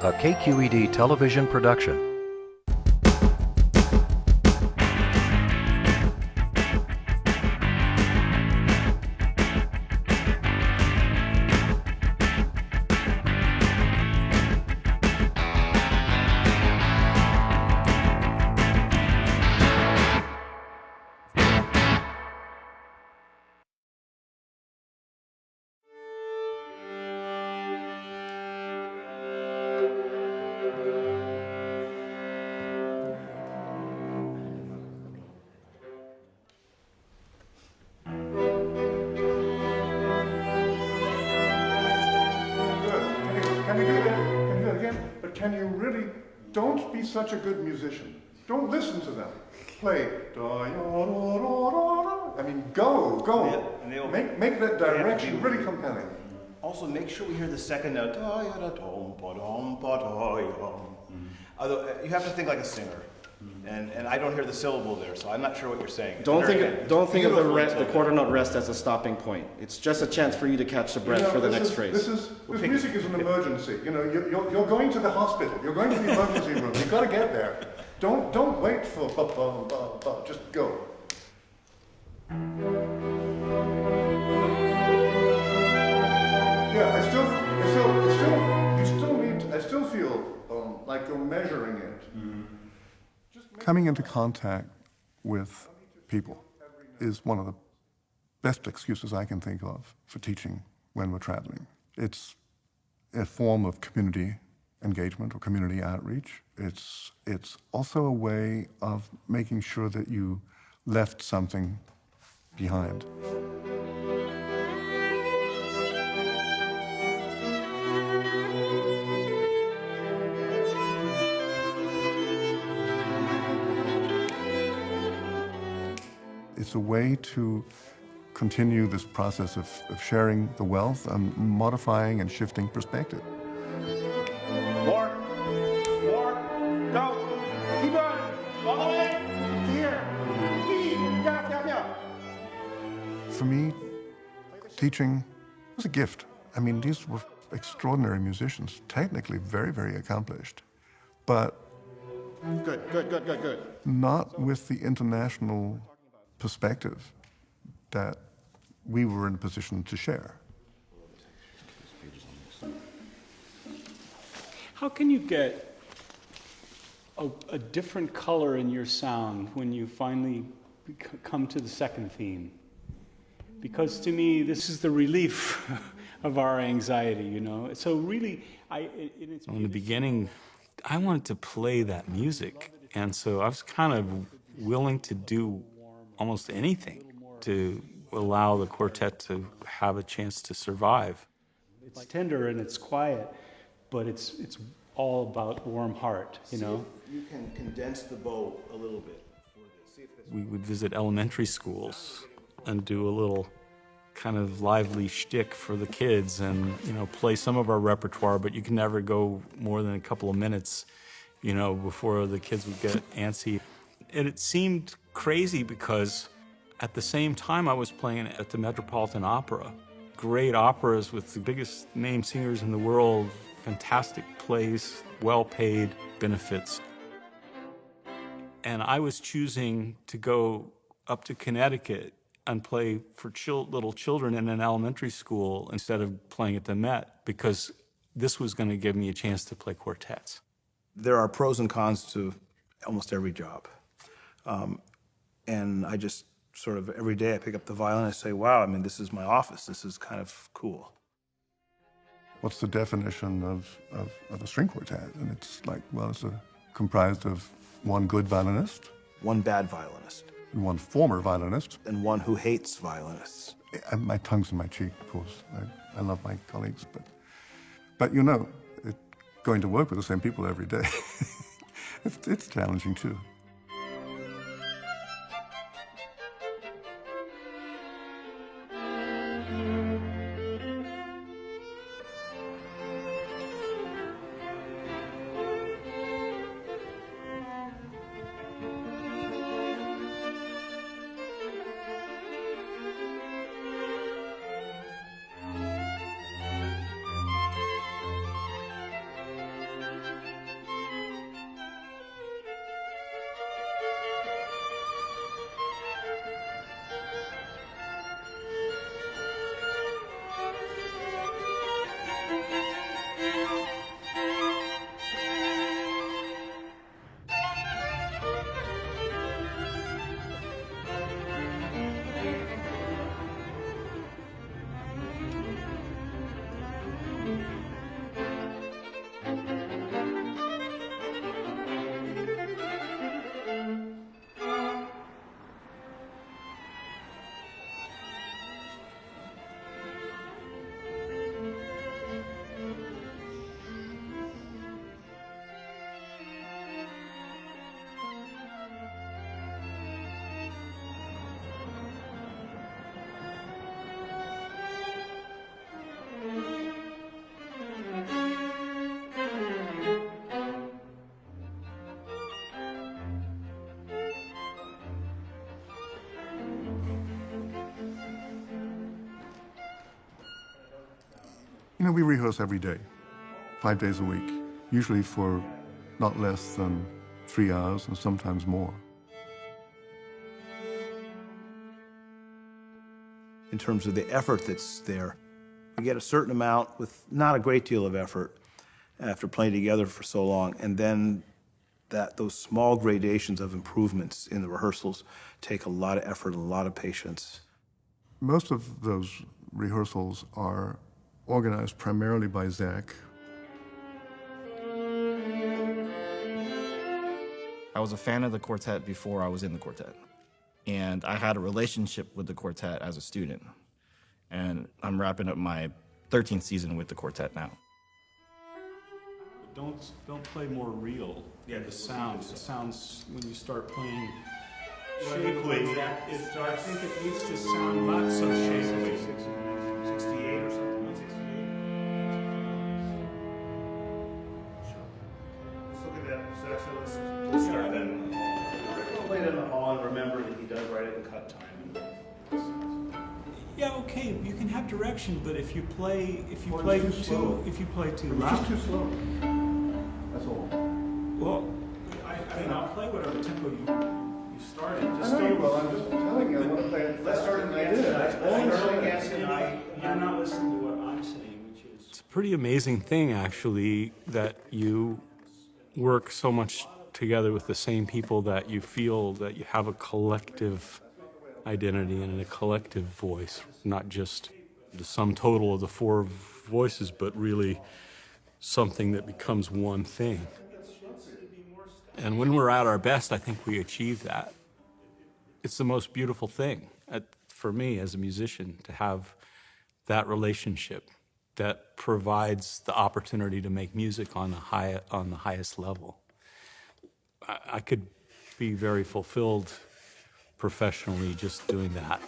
A KQED television production. Can you really, don't be such a good musician. Don't listen to them. Play. I mean, go. Make that direction really compelling. Also, make sure we hear the second note. Although you have to think like a singer, and I don't hear the syllable there, so I'm not sure what you're saying. Don't think of the quarter note rest as a stopping point. It's just a chance for you to catch the breath for the next phrase. This music is an emergency. You know, you're going to the hospital. You're going to the emergency room. You've got to get there. Don't wait for just go. Yeah, I still feel like you're measuring it. Coming into contact with people is one of the best excuses I can think of for teaching when we're traveling. It's a form of community engagement or community outreach. It's also a way of making sure that you left something behind. It's a way to continue this process of sharing the wealth and modifying and shifting perspective. More, go, keep going, all the way, here, yeah. For me, teaching was a gift. I mean, these were extraordinary musicians, technically very, very accomplished, but Good. not with the international perspective that we were in a position to share. How can you get a different color in your sound when you finally come to the second theme? Because to me, this is the relief of our anxiety, you know? So really, in the beginning, I wanted to play that music, and so I was kind of willing to do almost anything to allow the quartet to have a chance to survive. It's tender and it's quiet, but it's all about warm heart, you know? See if you can condense the bow a little bit for this. See if this We would visit elementary schools and do a little kind of lively shtick for the kids and, you know, play some of our repertoire, but you can never go more than a couple of minutes, you know, before the kids would get antsy. And it seemed crazy because at the same time I was playing at the Metropolitan Opera. Great operas with the biggest name singers in the world, fantastic plays, well-paid benefits. And I was choosing to go up to Connecticut and play for little children in an elementary school instead of playing at the Met because this was going to give me a chance to play quartets. There are pros and cons to almost every job. And I just sort of every day I pick up the violin and I say, wow, I mean, this is my office. This is kind of cool. What's the definition of a string quartet? And it's like, well, it's comprised of one good violinist, One bad violinist. and one former violinist. And one who hates violinists. My tongue's in my cheek, of course. I love my colleagues, but you know, going to work with the same people every day, it's challenging too. You know, we rehearse every day, 5 days a week, usually for not less than 3 hours and sometimes more. In terms of the effort that's there, you get a certain amount with not a great deal of effort after playing together for so long, and then those small gradations of improvements in the rehearsals take a lot of effort and a lot of patience. Most of those rehearsals are organized primarily by Zach. I was a fan of the quartet before I was in the quartet. And I had a relationship with the quartet as a student. And I'm wrapping up my 13th season with the quartet now. Don't play more real. Yeah, the sounds when you start playing shakily. I think it needs to sound not so shakily. 68 or something. Let's look at that section. Let's start then. We'll play it in the hall and remember that he does write it in cut time. Yeah, okay, you can have direction, but if you play too loud, Too slow. That's all. well, I mean, I'll play whatever tempo you started. Just I know, don't. well, I'm just telling you, I want to play it. Let's start in the end. You're not listening to what I'm saying, which is. It's a pretty amazing thing, actually, that you work so much together with the same people that you feel that you have a collective identity and a collective voice, not just the sum total of the four voices, but really something that becomes one thing. And when we're at our best, I think we achieve that. It's the most beautiful thing for me as a musician to have that relationship that provides the opportunity to make music on the highest level. I could be very fulfilled professionally just doing that.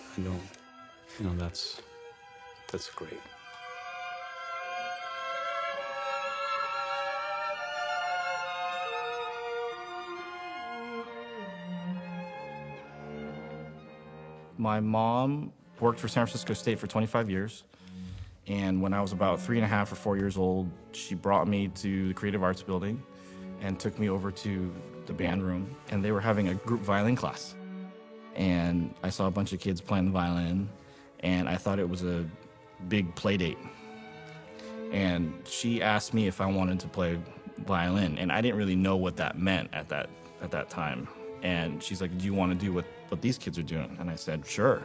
That's great. My mom worked for San Francisco State for 25 years. And when I was about 3.5 or 4 years old, she brought me to the Creative Arts Building and took me over to the band room. And they were having a group violin class. And I saw a bunch of kids playing the violin, and I thought it was a big play date. And she asked me if I wanted to play violin, and I didn't really know what that meant at that time. And she's like, do you want to do what these kids are doing? And I said, sure.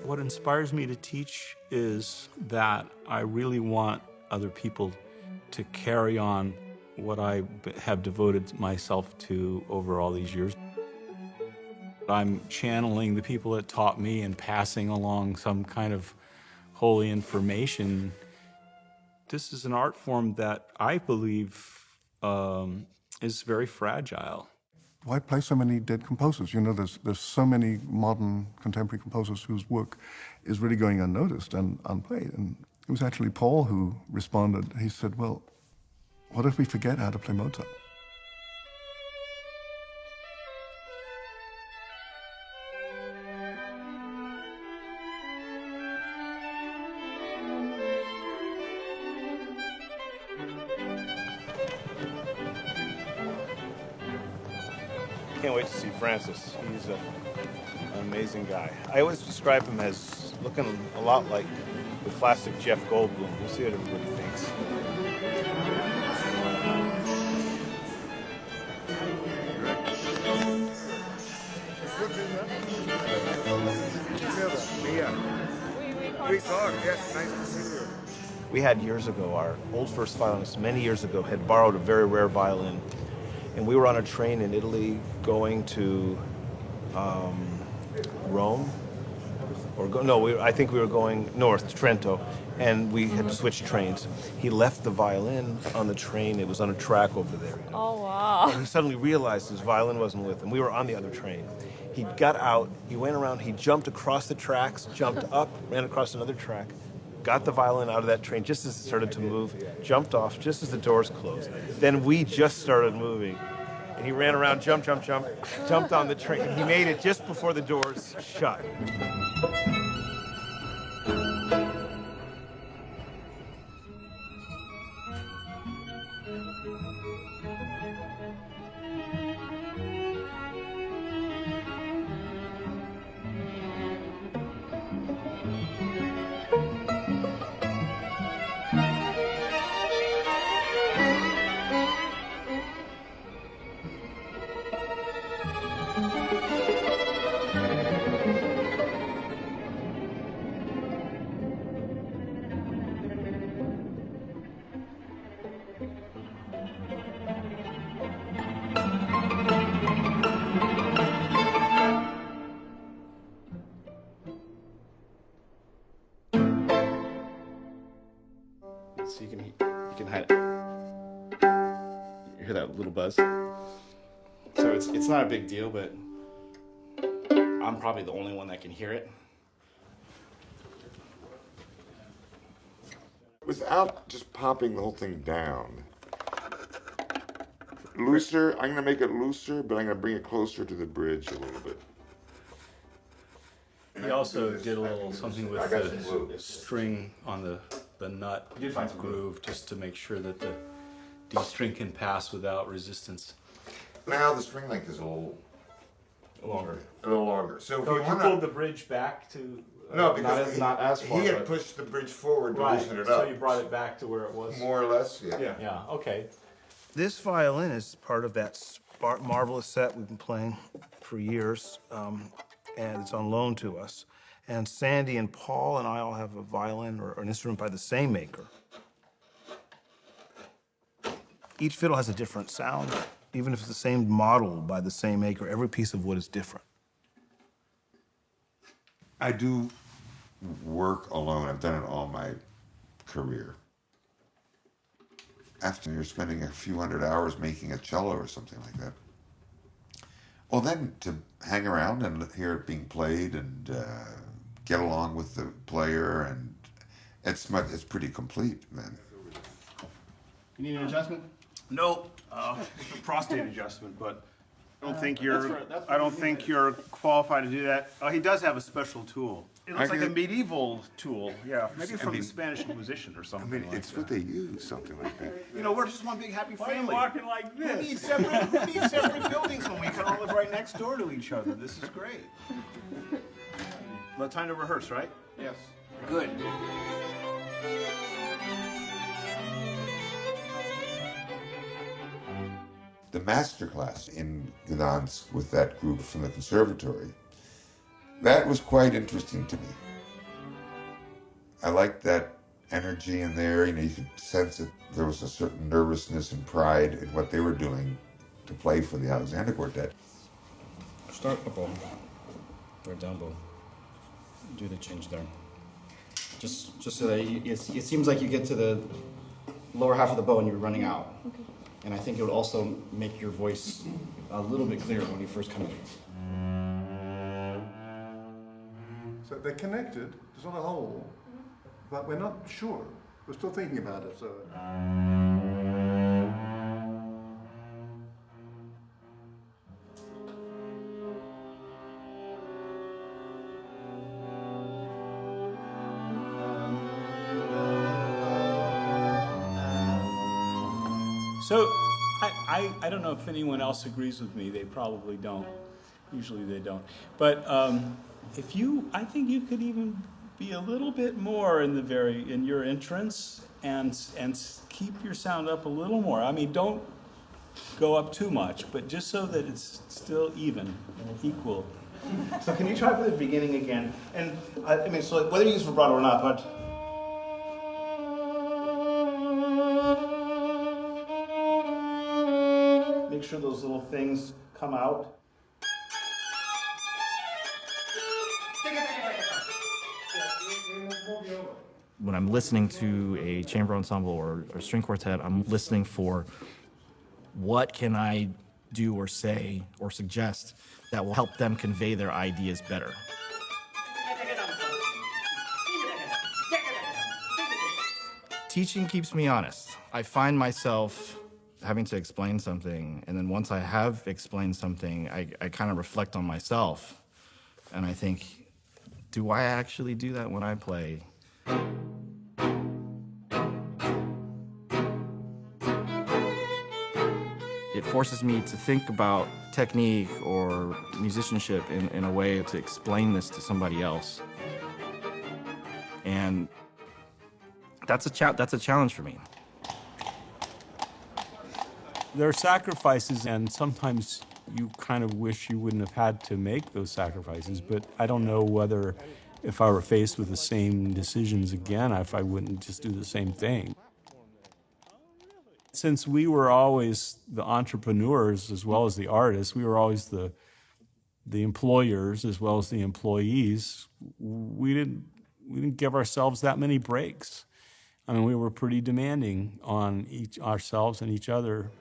What inspires me to teach is that I really want other people to carry on what I have devoted myself to over all these years. I'm channeling the people that taught me and passing along some kind of holy information. This is an art form that I believe is very fragile. Why play so many dead composers? You know, there's so many modern contemporary composers whose work is really going unnoticed and unplayed. And it was actually Paul who responded. He said, well, what if we forget how to play Moto? Can't wait to see Francis. He's an amazing guy. I always describe him as looking a lot like the classic Jeff Goldblum. We'll see what everybody thinks. We had years ago, our old first violinist, many years ago, had borrowed a very rare violin. And we were on a train in Italy going to Rome. I think we were going north to Trento, and we had to switch trains. He left the violin on the train. It was on a track over there. Oh, wow. And he suddenly realized his violin wasn't with him. We were on the other train. He got out, he went around, he jumped across the tracks, jumped up, ran across another track, got the violin out of that train just as it started to move, jumped off just as the doors closed. Then we just started moving. And he ran around, jumped on the train. And he made it just before the doors shut. So you can hide it. You hear that little buzz? So it's not a big deal, but I'm probably the only one that can hear it. Without just popping the whole thing down. Looser, I'm gonna make it looser, but I'm gonna bring it closer to the bridge a little bit. He also did a little something with the string on the nut groove, just to make sure that the D string can pass without resistance. Now the string length is a little Longer. So if So you you want pulled the bridge back to... no, because not as far, he had but- pushed the bridge forward to Right, loosen it so up. you brought it back to where it was? More or less, yeah. Yeah, okay. This violin is part of that marvelous set we've been playing for years, and it's on loan to us. And Sandy and Paul and I all have a violin or an instrument by the same maker. Each fiddle has a different sound. Even if it's the same model by the same maker, every piece of wood is different. I do work alone. I've done it all my career. After you're spending a few hundred hours making a cello or something like that, well, then to hang around and hear it being played and get along with the player, and it's pretty complete then. You need an adjustment? No, it's a prostate adjustment, but I don't think you're qualified to do that. Oh, he does have a special tool. It looks like a medieval tool, yeah, maybe from the Spanish Inquisition or I something mean, like it's that. what they use, something like that. You know, we're just one big happy Why are you family. walking like Who this? needs separate buildings when we can all live right next door to each other? This is great. Well, time to rehearse, right? Yes. Good. The master class in Gdansk with that group from the conservatory, that was quite interesting to me. I liked that energy in there. You know, you could sense that there was a certain nervousness and pride in what they were doing to play for the Alexander Quartet. Start up bow. Or down bow. Do the change there. Just so that it seems like you get to the lower half of the bow and you're running out. Okay. And I think it would also make your voice a little bit clearer when you first come in. So they're connected, there's not a hole, but we're not sure. We're still thinking about it, so. So, I don't know if anyone else agrees with me. They probably don't. Usually they don't. But I think you could even be a little bit more in your entrance and keep your sound up a little more. I mean, don't go up too much, but just so that it's still even, equal. So can you try for the beginning again? And I mean, so whether you use vibrato or not, but. Make sure those little things come out. When I'm listening to a chamber ensemble or string quartet, I'm listening for what can I do or say or suggest that will help them convey their ideas better. Teaching keeps me honest. I find myself having to explain something, and then once I have explained something, I kind of reflect on myself, and I think, do I actually do that when I play? It forces me to think about technique or musicianship in a way to explain this to somebody else. And that's a challenge for me. There are sacrifices, and sometimes you kind of wish you wouldn't have had to make those sacrifices, but I don't know whether if I were faced with the same decisions again, if I wouldn't just do the same thing. Since we were always the entrepreneurs as well as the artists, we were always the employers as well as the employees, we didn't give ourselves that many breaks. I mean, we were pretty demanding on ourselves and each other.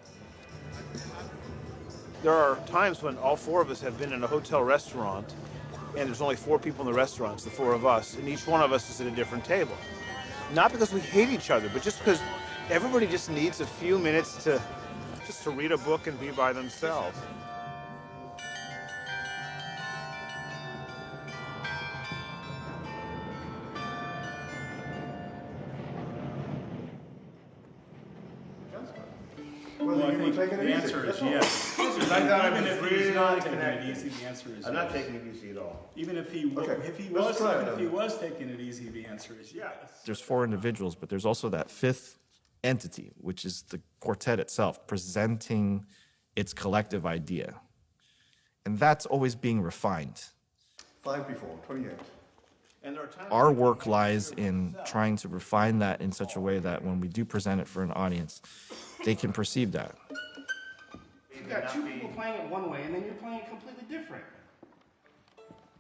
There are times when all four of us have been in a hotel restaurant and there's only 4 people in the restaurant, it's the 4 of us, and each one of us is at a different table. Not because we hate each other, but just because everybody just needs a few minutes to read a book and be by themselves. Well, I think the answer is yes. Even if he's not taking it easy, the answer is I'm not yes. taking it easy at all. Even if he was taking it easy, the answer is yes. There's 4 individuals, but there's also that 5th entity, which is the quartet itself, presenting its collective idea. And that's always being refined. 5 before, 28. And there are times Our work lies in trying to refine that in such a way that when we do present it for an audience, they can perceive that. You've got 2 people playing it one way, and then you're playing it completely different.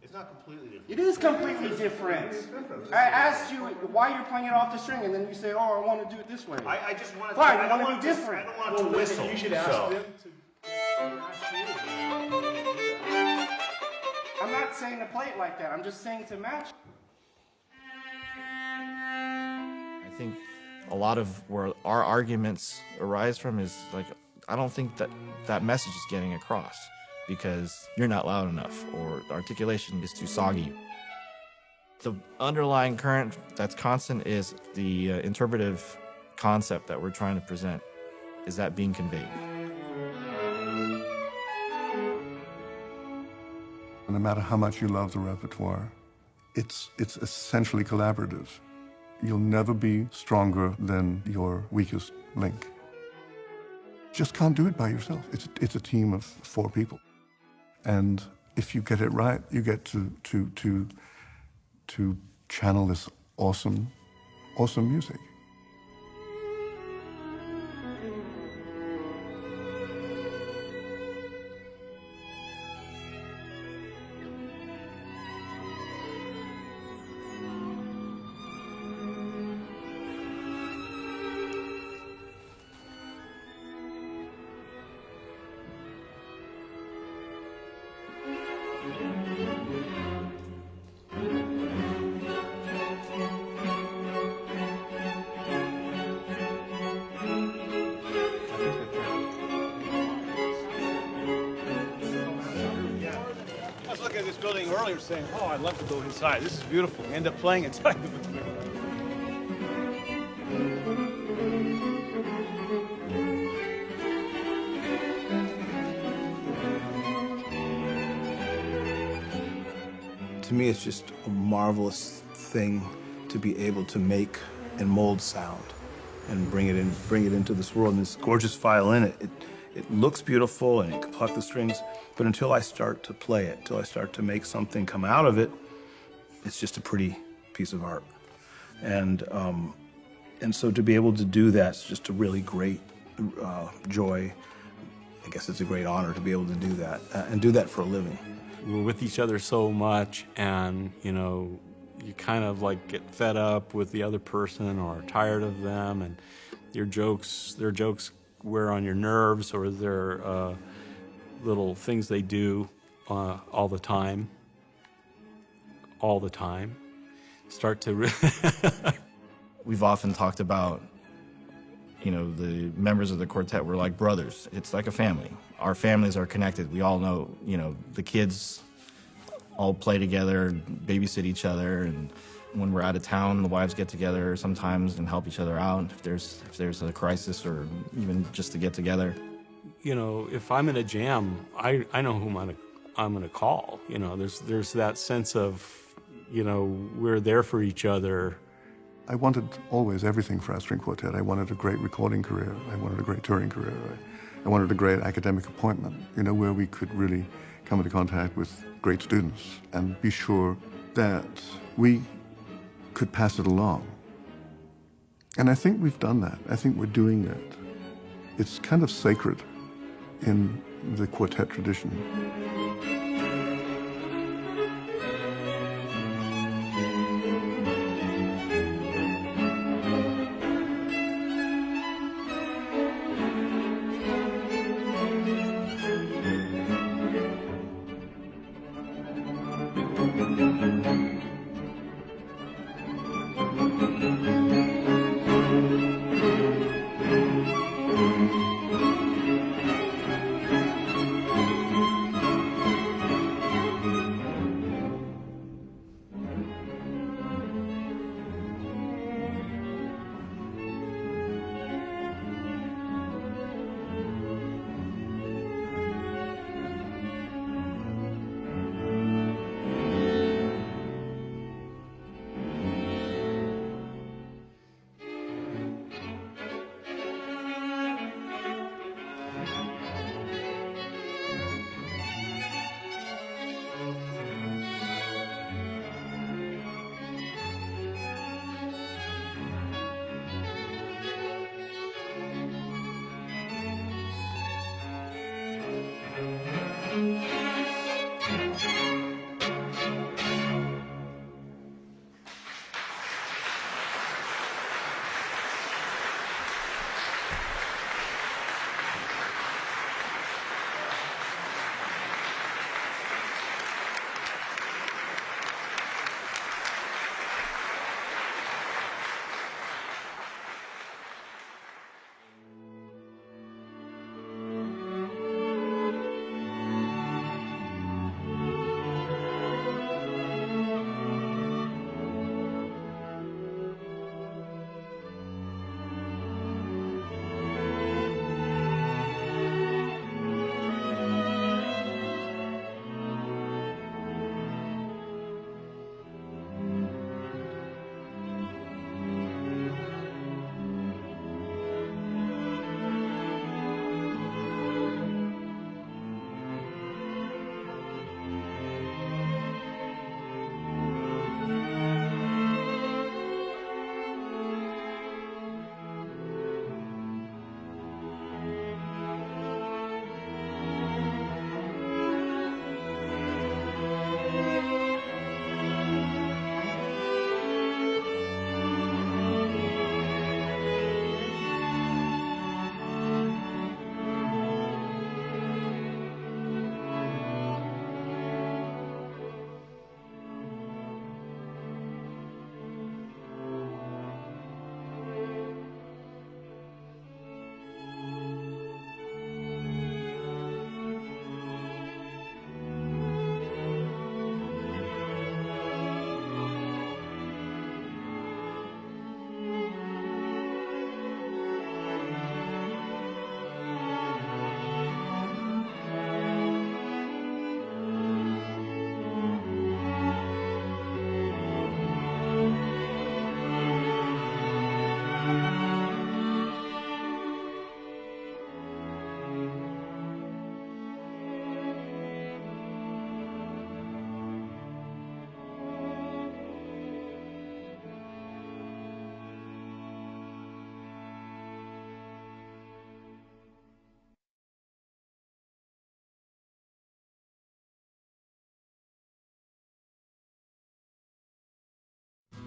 It's not completely different. It is completely different. I asked you why you're playing it off the string, and then you say, "Oh, I want to do it this way." I just want to. Fine, I you don't want to be different. I don't want to whistle. You should ask them I'm not saying to play it like that. I'm just saying to match. I think a lot of where our arguments arise from is like, I don't think that message is getting across because you're not loud enough or the articulation is too soggy. The underlying current that's constant is the interpretive concept that we're trying to present. Is that being conveyed? No matter how much you love the repertoire, it's essentially collaborative. You'll never be stronger than your weakest link. Just can't do it by yourself. It's a team of 4 people. And if you get it right, you get to channel this awesome music. I was looking at this building earlier saying, oh, I'd love to go inside. This is beautiful. We end up playing inside the building. To me, it's just a marvelous thing to be able to make and mold sound and bring it into this world. And this gorgeous violin, it looks beautiful and it can pluck the strings, but until I start to play it, until I start to make something come out of it, it's just a pretty piece of art. And so to be able to do that is just a really great joy. I guess it's a great honor to be able to do that and do that for a living. We're with each other so much, and you kind of like get fed up with the other person or tired of them, and their jokes wear on your nerves, or their little things they do all the time. Start to. We've often talked about You know, the members of the quartet were like brothers. It's like a family. Our families are connected. We all know, you know, the kids all play together, babysit each other, and when we're out of town, the wives get together sometimes and help each other out if there's a crisis or even just to get together. You know, if I'm in a jam, I know whom I'm gonna call. You know, there's that sense of, you know, we're there for each other. I wanted always everything for our string quartet. I wanted a great recording career. I wanted a great touring career. I wanted a great academic appointment, you know, where we could really come into contact with great students and be sure that we could pass it along. And I think we've done that. I think we're doing that. It's kind of sacred in the quartet tradition.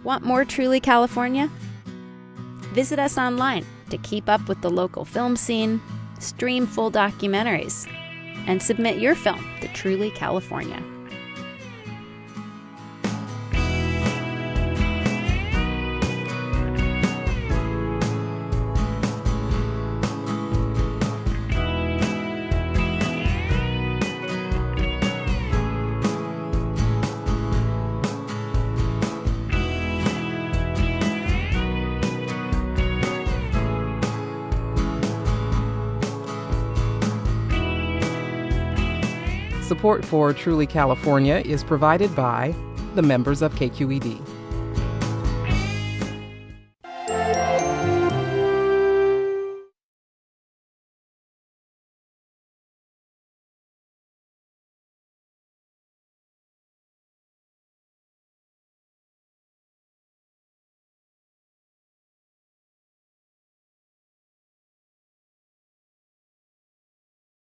Want more Truly California? Visit us online to keep up with the local film scene, stream full documentaries, and submit your film to Truly California. Support for Truly California is provided by the members of KQED.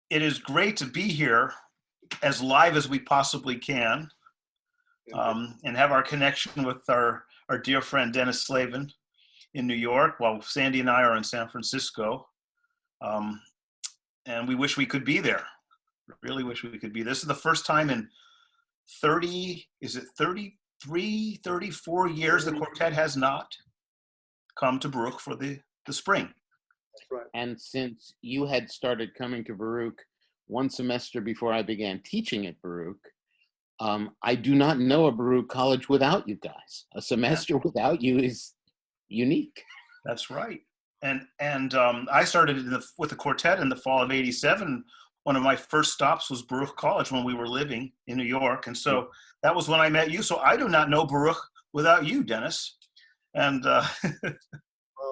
It is great to be here as live as we possibly can, and have our connection with our dear friend Dennis Slavin in New York, while Sandy and I are in San Francisco. And we wish we could be there. Really wish we could be. This is the first time in 33, 34 years the quartet has not come to Baruch for the spring. Right. And since you had started coming to Baruch one semester before I began teaching at Baruch, I do not know a Baruch college without you guys. A semester without you is unique. That's right. And I started with the quartet in the fall of '87. One of my first stops was Baruch College when we were living in New York. And so that was when I met you. So I do not know Baruch without you, Dennis. And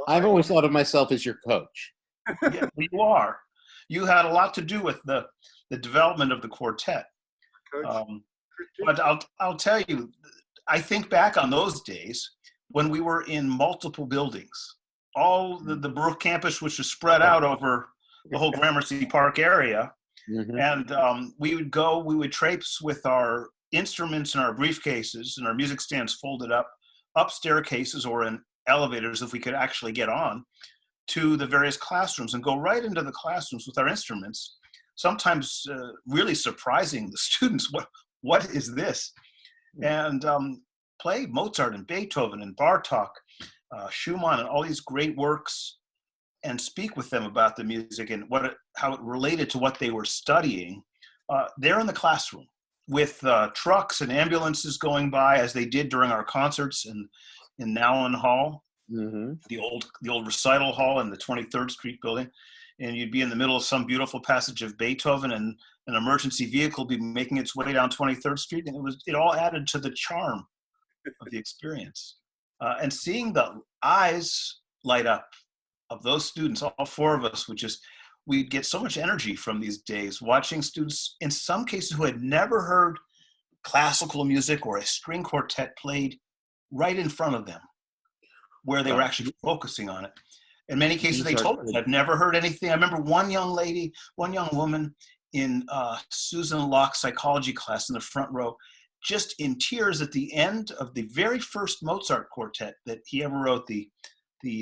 I've always thought of myself as your coach. Yeah, you are. You had a lot to do with the development of the quartet. But I'll tell you, I think back on those days when we were in multiple buildings, all the Baruch campus, which was spread out over the whole Gramercy Park area. Mm-hmm. And we would traipse with our instruments and our briefcases and our music stands folded up staircases or in elevators, if we could actually get on, to the various classrooms and go right into the classrooms with our instruments, sometimes really surprising the students, what is this? And play Mozart and Beethoven and Bartok, Schumann and all these great works, and speak with them about the music and how it related to what they were studying. They're in the classroom with trucks and ambulances going by, as they did during our concerts in Nowlin Hall, the old recital hall in the 23rd Street building. And you'd be in the middle of some beautiful passage of Beethoven, and an emergency vehicle be making its way down 23rd Street. And it all added to the charm of the experience. And seeing the eyes light up of those students, all four of us, we'd get so much energy from these days, watching students, in some cases, who had never heard classical music or a string quartet played right in front of them, where they were actually focusing on it. In many cases, they told us, I've never heard anything. I remember one young woman in Susan Locke's psychology class in the front row, just in tears at the end of the very first Mozart quartet that he ever wrote, the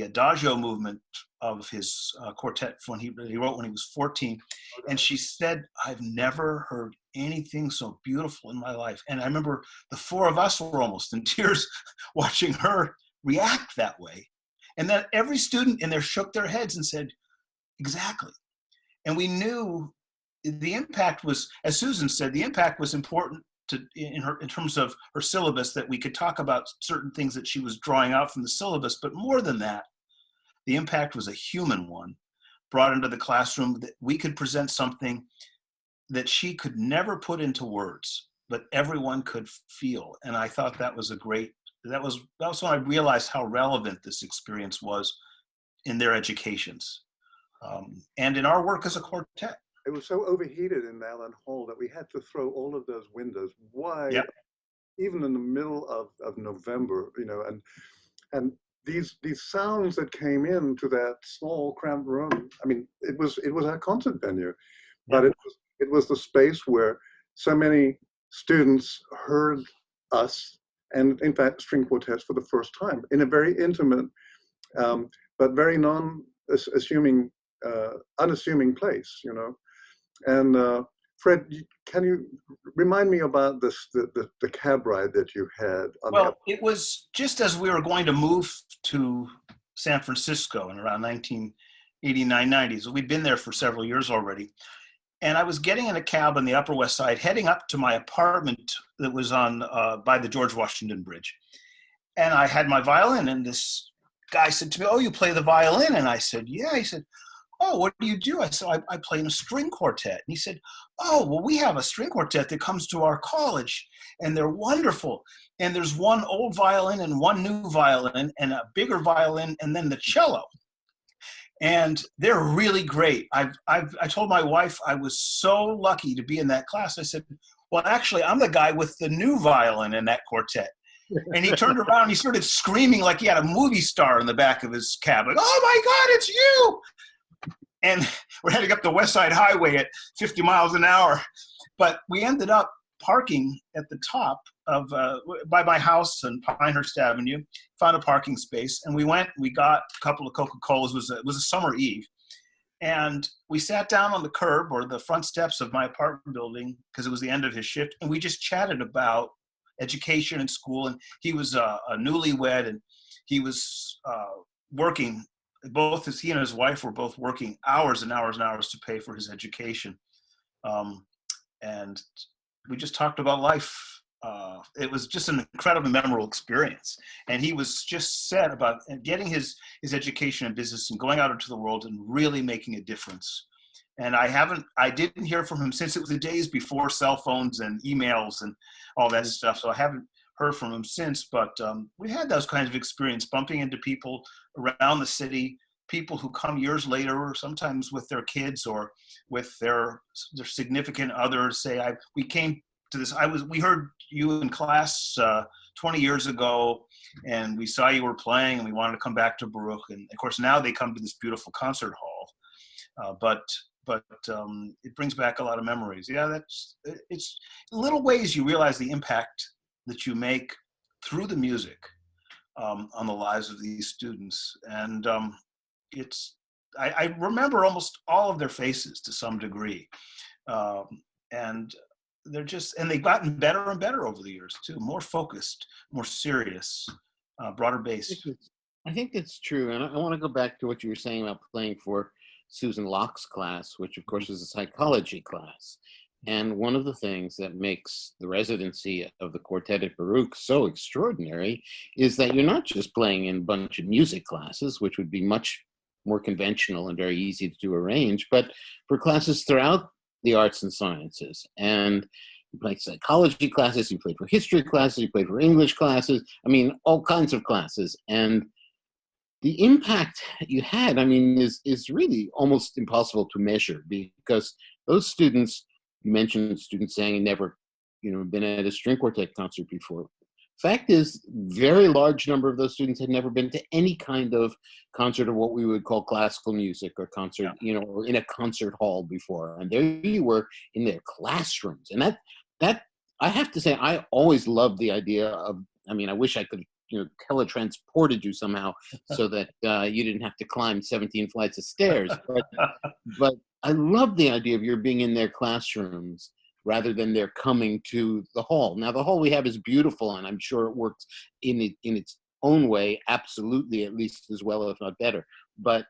Adagio movement of his quartet he wrote when he was 14. And she said, I've never heard anything so beautiful in my life. And I remember the four of us were almost in tears watching her react that way. And then every student in there shook their heads and said, exactly. And we knew the impact was, as Susan said, the impact was important in terms of her syllabus, that we could talk about certain things that she was drawing out from the syllabus. But more than that, the impact was a human one, brought into the classroom, that we could present something that she could never put into words, but everyone could feel. And I thought that was that was when I realized how relevant this experience was in their educations, and in our work as a quartet. It was so overheated in Allen Hall that we had to throw all of those windows wide, even in the middle of November, and these sounds that came into that small cramped room. I mean, it was our concert venue, but it was the space where so many students heard us, and in fact string quartets for the first time, in a very intimate but very unassuming place, And Fred, can you remind me about the cab ride that you had? It was just as we were going to move to San Francisco in around 1989, 90. So we'd been there for several years already. And I was getting in a cab on the Upper West Side, heading up to my apartment that was on by the George Washington Bridge. And I had my violin, and this guy said to me, "Oh, you play the violin?" And I said, "Yeah." He said, "Oh, what do you do?" I said, I play in a string quartet. And he said, "Oh, well, we have a string quartet that comes to our college, and they're wonderful. And there's one old violin and one new violin and a bigger violin and then the cello. And they're really great. I told my wife I was so lucky to be in that class. I said, well, actually, I'm the guy with the new violin in that quartet." And he turned around and he started screaming like he had a movie star in the back of his cab, like, "Oh my God, it's you!" And we're heading up the West Side Highway at 50 miles an hour. But we ended up parking at the top of by my house on Pinehurst Avenue, found a parking space, and we got a couple of Coca-Colas. It was a summer eve. And we sat down on the curb or the front steps of my apartment building because it was the end of his shift, and we just chatted about education and school. And he was a newlywed, and he was working. He and his wife were both working hours and hours and hours to pay for his education. And we just talked about life. It was just an incredibly memorable experience. And he was just set about getting his education in business and going out into the world and really making a difference. And I didn't hear from him since it was the days before cell phones and emails and all that stuff. So I haven't heard from him since, but we had those kinds of experience bumping into people around the city, people who come years later, sometimes with their kids or with their significant others, say, we came to this, we heard you in class 20 years ago, and we saw you were playing, and we wanted to come back to Baruch. And of course, now they come to this beautiful concert hall. But it brings back a lot of memories. Yeah, it's in little ways you realize the impact that you make through the music on the lives of these students. And I remember almost all of their faces to some degree. And they've gotten better and better over the years too, more focused, more serious, broader based. I think it's true. And I want to go back to what you were saying about playing for Susan Locke's class, which of course is a psychology class. And one of the things that makes the residency of the quartet at Baruch so extraordinary is that you're not just playing in a bunch of music classes, which would be much more conventional and very easy to arrange, but for classes throughout the arts and sciences. And you played psychology classes, you played for history classes, you played for English classes, all kinds of classes. And the impact you had, is really almost impossible to measure, because those students, you mentioned students saying never, been at a string quartet concert before. Fact is, very large number of those students had never been to any kind of concert of what we would call classical music or concert, or in a concert hall before. And there you were in their classrooms. And that I have to say, I always loved the idea of, I wish I could teletransported you somehow so that you didn't have to climb 17 flights of stairs. But I love the idea of your being in their classrooms rather than they're coming to the hall. Now, the hall we have is beautiful, and I'm sure it works in its own way, absolutely, at least as well, if not better. But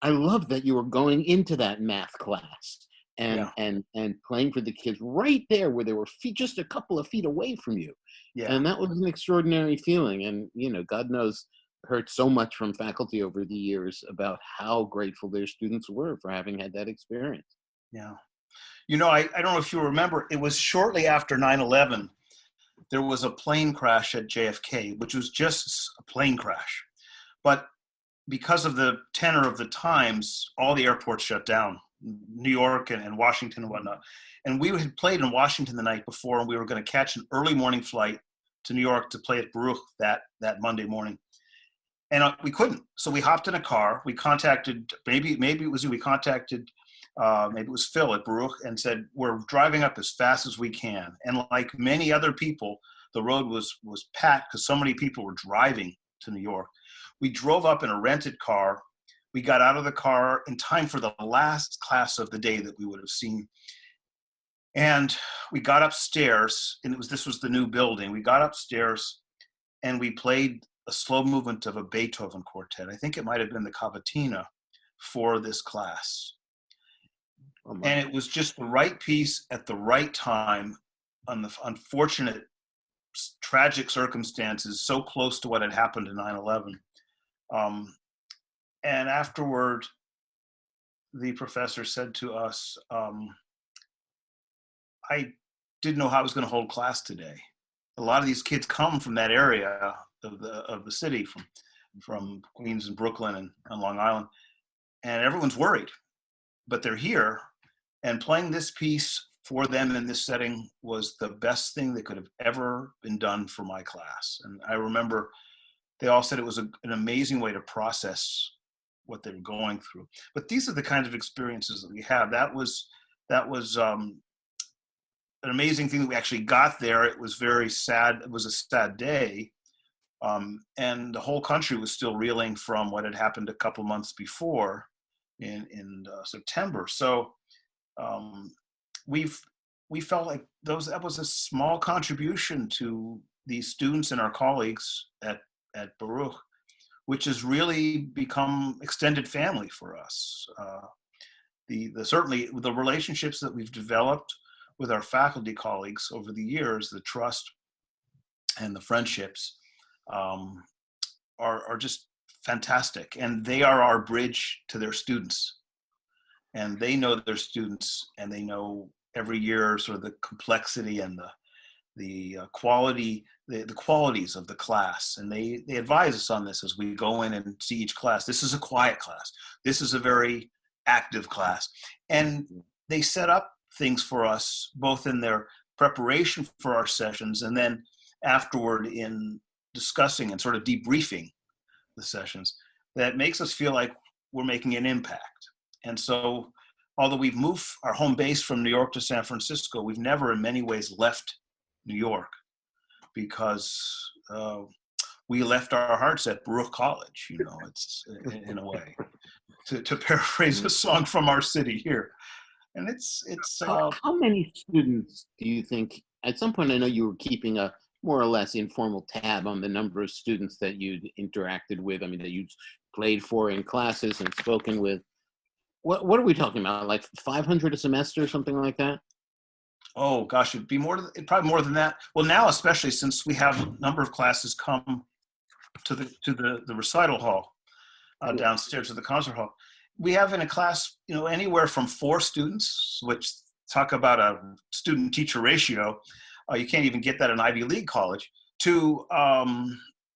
I love that you were going into that math class and playing for the kids right there where they were just a couple of feet away from you. Yeah. And that was an extraordinary feeling. And, God knows, heard so much from faculty over the years about how grateful their students were for having had that experience. Yeah. I don't know if you remember, it was shortly after 9/11, there was a plane crash at JFK, which was just a plane crash. But because of the tenor of the times, all the airports shut down, New York and Washington and whatnot. And we had played in Washington the night before, and we were going to catch an early morning flight to New York to play at Baruch that Monday morning. And we couldn't. So we hopped in a car. We contacted, maybe it was you, maybe it was Phil at Baruch, and said, we're driving up as fast as we can. And like many other people, the road was packed because so many people were driving to New York. We drove up in a rented car. We got out of the car in time for the last class of the day that we would have seen. And we got upstairs, and this was the new building. We got upstairs and we played a slow movement of a Beethoven quartet. I think it might have been the Cavatina for this class. And it was just the right piece at the right time on the unfortunate, tragic circumstances so close to what had happened in 9/11. And afterward, the professor said to us, I didn't know how I was going to hold class today. A lot of these kids come from that area of the city, from Queens and Brooklyn and Long Island, and everyone's worried, but they're here, and playing this piece for them in this setting was the best thing that could have ever been done for my class. And I remember they all said it was an amazing way to process what they were going through. But these are the kinds of experiences that we have. That was an amazing thing that we actually got there. It was very sad. It was a sad day. And the whole country was still reeling from what had happened a couple months before in September. So we felt like that was a small contribution to these students and our colleagues at Baruch, which has really become extended family for us. Certainly the relationships that we've developed with our faculty colleagues over the years, the trust and the friendships are just fantastic. And they are our bridge to their students. And they know their students, and they know every year sort of the complexity and the quality, the qualities of the class. And they advise us on this as we go in and see each class. This is a quiet class. This is a very active class. And they set up things for us, both in their preparation for our sessions and then afterward in discussing and sort of debriefing the sessions, that makes us feel like we're making an impact. And so, although we've moved our home base from New York to San Francisco, we've never in many ways left New York, because we left our hearts at Baruch College, it's in a way, to paraphrase a song from our city here. And it's how many students do you think, at some point I know you were keeping a more or less informal tab on the number of students that you'd interacted with, that you'd played for in classes and spoken with. What are we talking about? Like 500 a semester, something like that? Oh gosh, it'd probably more than that. Well, now especially since we have a number of classes come to the recital hall downstairs to the concert hall. We have in a class, anywhere from 4 students, which talk about a student-teacher ratio. You can't even get that in Ivy League college. To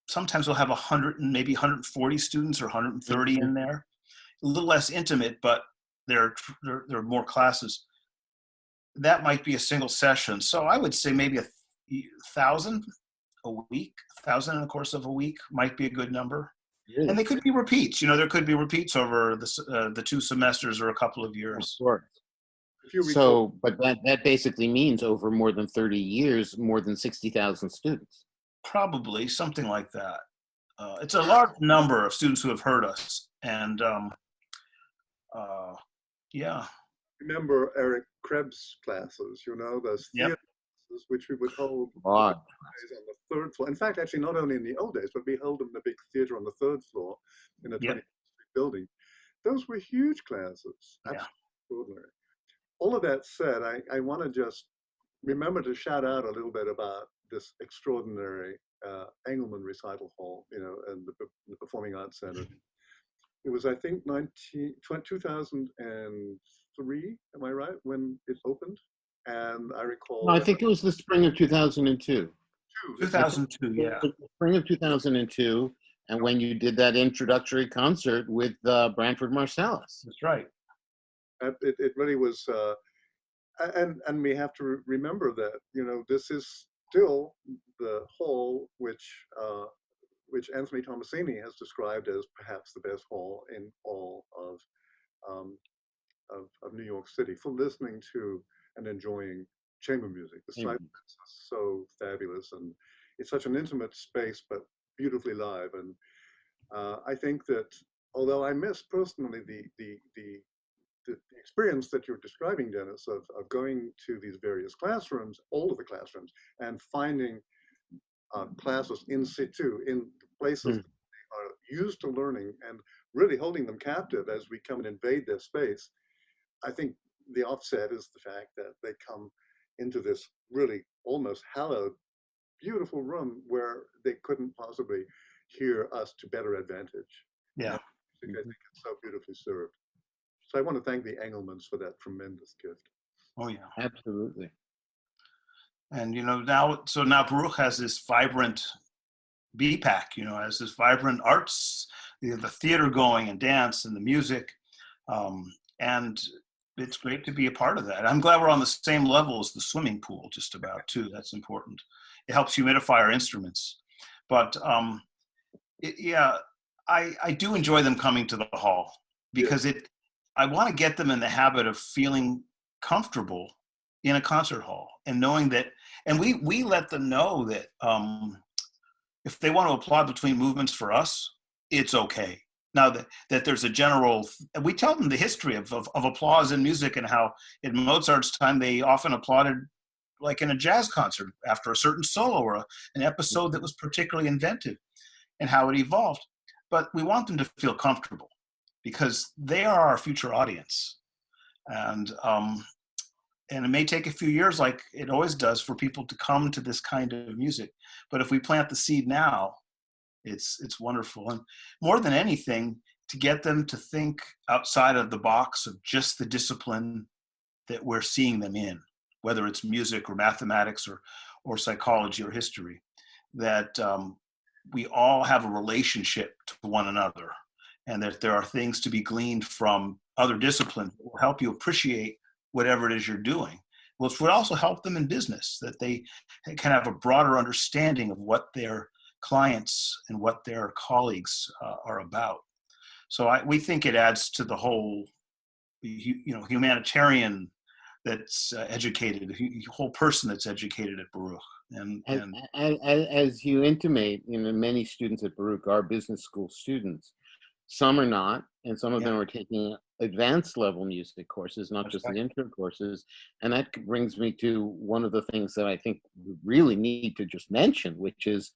sometimes we'll have 100 and maybe 140 students or 130 in there. A little less intimate, but there are more classes. That might be a single session. So I would say maybe 1,000 a week, 1,000 in the course of a week might be a good number. Really? And they could be repeats. There could be repeats over the 2 semesters or a couple of years. Sure. So, but that basically means over more than 30 years, more than 60,000 students. Probably something like that. It's a large number of students who have heard us, and yeah. Remember Eric Krebs' classes, those theater classes, which we would hold on the 3rd floor. In fact, actually, not only in the old days, but we held them in a big theater on the 3rd floor in a 20th Street building. Those were huge classes, absolutely extraordinary. All of that said, I want to just remember to shout out a little bit about this extraordinary Engelman Recital Hall, and the Performing Arts Center. It was, I think, 2003, am I right, when it opened? And I recall... No, I think it was the spring of 2002. 2002, yeah. The spring of 2002, and when you did that introductory concert with Branford Marsalis. That's right. It really was, and we have to remember that, this is still the hall which Anthony Tomasini has described as perhaps the best hall in all of New York City for listening to and enjoying chamber music. The silence is so fabulous, and it's such an intimate space, but beautifully live. And I think that although I miss personally the experience that you're describing, Dennis, of going to these various classrooms, all of the classrooms, and finding classes in situ, in places that they are used to learning, and really holding them captive as we come and invade their space. I think the offset is the fact that they come into this really almost hallowed, beautiful room where they couldn't possibly hear us to better advantage. Yeah. I think it's so beautifully served. So I want to thank the Engelmans for that tremendous gift. Oh yeah, Absolutely. and now Baruch has this vibrant BPAC, has this vibrant arts, the theater going and dance and the music, and it's great to be a part of that. I'm glad we're on the same level as the swimming pool, just about too. That's important. It helps humidify our instruments, but I do enjoy them coming to the hall because I want to get them in the habit of feeling comfortable in a concert hall and knowing that, and we let them know that if they want to applaud between movements for us, it's okay. Now that there's a general, we tell them the history of applause in music and how in Mozart's time they often applauded like in a jazz concert after a certain solo or an episode that was particularly inventive and how it evolved. But we want them to feel comfortable because they are our future audience. And it may take a few years, like it always does, for people to come to this kind of music. But if we plant the seed now, it's wonderful. And more than anything, to get them to think outside of the box of just the discipline that we're seeing them in, whether it's music or mathematics or psychology or history, that we all have a relationship to one another, and that there are things to be gleaned from other disciplines that will help you appreciate whatever it is you're doing. Well, it would also help them in business, that they can have a broader understanding of what their clients and what their colleagues are about. So we think it adds to the whole, humanitarian that's educated, the whole person that's educated at Baruch. And as you intimate, many students at Baruch are business school students. Some are not, and some of them are taking advanced level music courses, not just the intro courses. And that brings me to one of the things that I think we really need to just mention, which is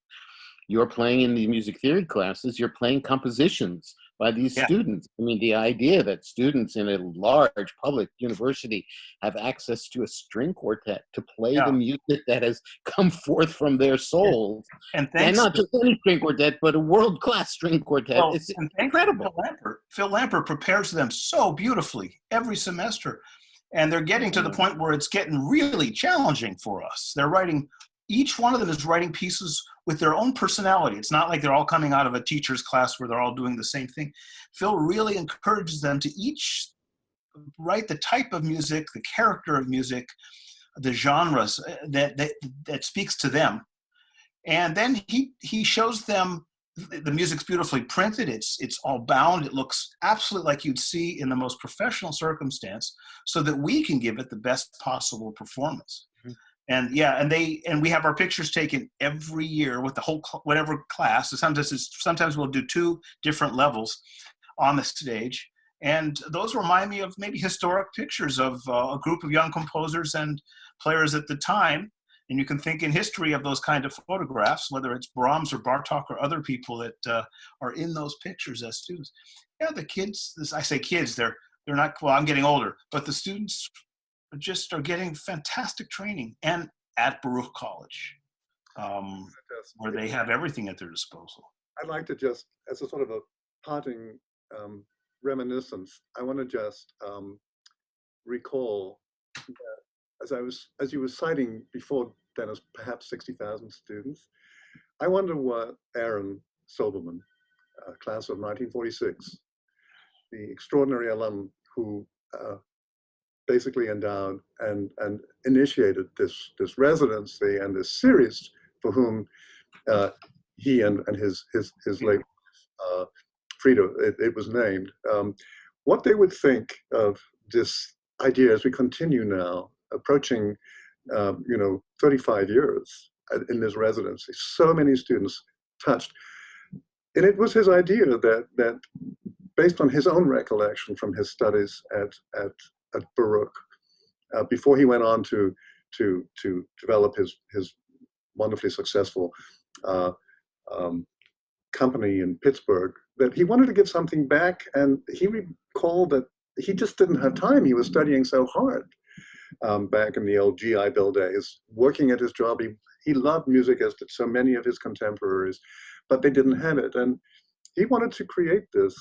you're playing in the music theory classes, you're playing compositions by these students. I mean, the idea that students in a large public university have access to a string quartet to play the music that has come forth from their souls, and not just any string quartet, but a world-class string quartet. It's incredible. Phil Lampert prepares them so beautifully every semester, and they're getting to the point where it's getting really challenging for us. They're writing, each one of them is writing pieces with their own personality. It's not like they're all coming out of a teacher's class where they're all doing the same thing. Phil really encourages them to each write the type of music, the character of music, the genres that speaks to them. And then he shows them the music's beautifully printed. It's all bound. It looks absolutely like you'd see in the most professional circumstance, so that we can give it the best possible performance. And and we have our pictures taken every year with the whole whatever class. So sometimes we'll do 2 different levels on the stage, and those remind me of maybe historic pictures of a group of young composers and players at the time. And you can think in history of those kind of photographs, whether it's Brahms or Bartok or other people that are in those pictures as students. Yeah, the kids. I say kids. They're not. Well, I'm getting older, but the students just are getting fantastic training, and at Baruch College, where they have everything at their disposal. I'd like to just, as a sort of a parting reminiscence, I want to just recall that as you were citing before, Dennis, perhaps 60,000 students. I wonder what Aaron Silberman, class of 1946, the extraordinary alum who basically endowed and initiated this residency and this series, for whom he and his late Frida, it was named, what they would think of this idea as we continue now, approaching 35 years in this residency. So many students touched. And it was his idea that based on his own recollection from his studies at Baruch, before he went on to develop his wonderfully successful company in Pittsburgh, that he wanted to give something back, and he recalled that he just didn't have time. He was studying so hard back in the old GI Bill days, working at his job. He loved music, as did so many of his contemporaries, but they didn't have it. And he wanted to create this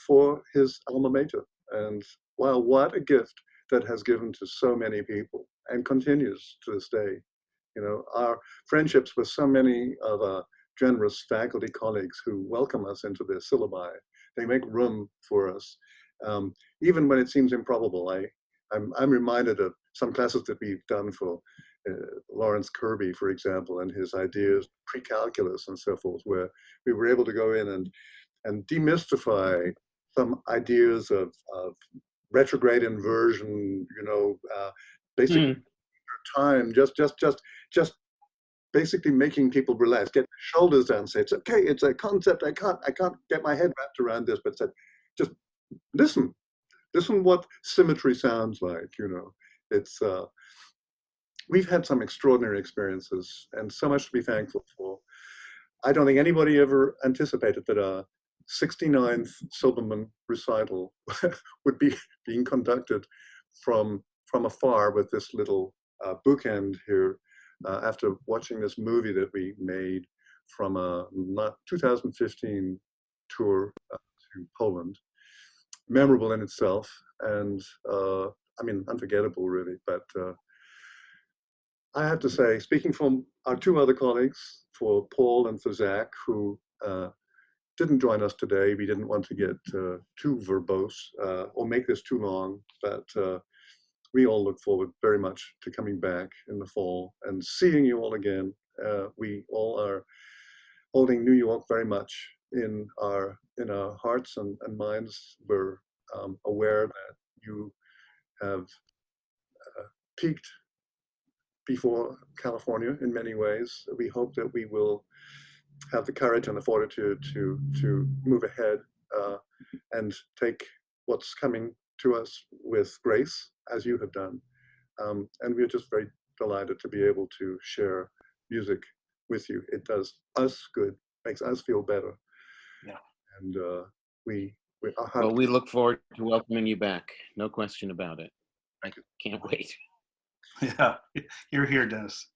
for his alma mater, And wow, what a gift that has given to so many people and continues to this day. You know, our friendships with so many of our generous faculty colleagues who welcome us into their syllabi. They make room for us, even when it seems improbable. I'm reminded of some classes that we've done for Lawrence Kirby, for example, and his ideas, pre-calculus and so forth, where we were able to go in and demystify some ideas of retrograde inversion, you know, basic time, just basically making people relax, get their shoulders down, say, it's okay, it's a concept, I can't get my head wrapped around this, but just listen what symmetry sounds like, you know. It's, we've had some extraordinary experiences and so much to be thankful for. I don't think anybody ever anticipated that a 69th Silberman recital would be being conducted from afar with this little bookend here after watching this movie that we made from a 2015 tour to Poland. Memorable in itself and I mean, unforgettable really, but I have to say, speaking from our two other colleagues, for Paul and for Zach, who didn't join us today, we didn't want to get too verbose or make this too long, but we all look forward very much to coming back in the fall and seeing you all again. We all are holding New York very much in our hearts and minds. We're aware that you have peaked before California in many ways. We hope that we will have the courage and the fortitude to move ahead and take what's coming to us with grace, as you have done. And we're just very delighted to be able to share music with you. It does us good, makes us feel better. Yeah. And we well, we look forward to welcoming you back. No question about it. Thank you. Can't wait. Yeah, you're here, Dennis.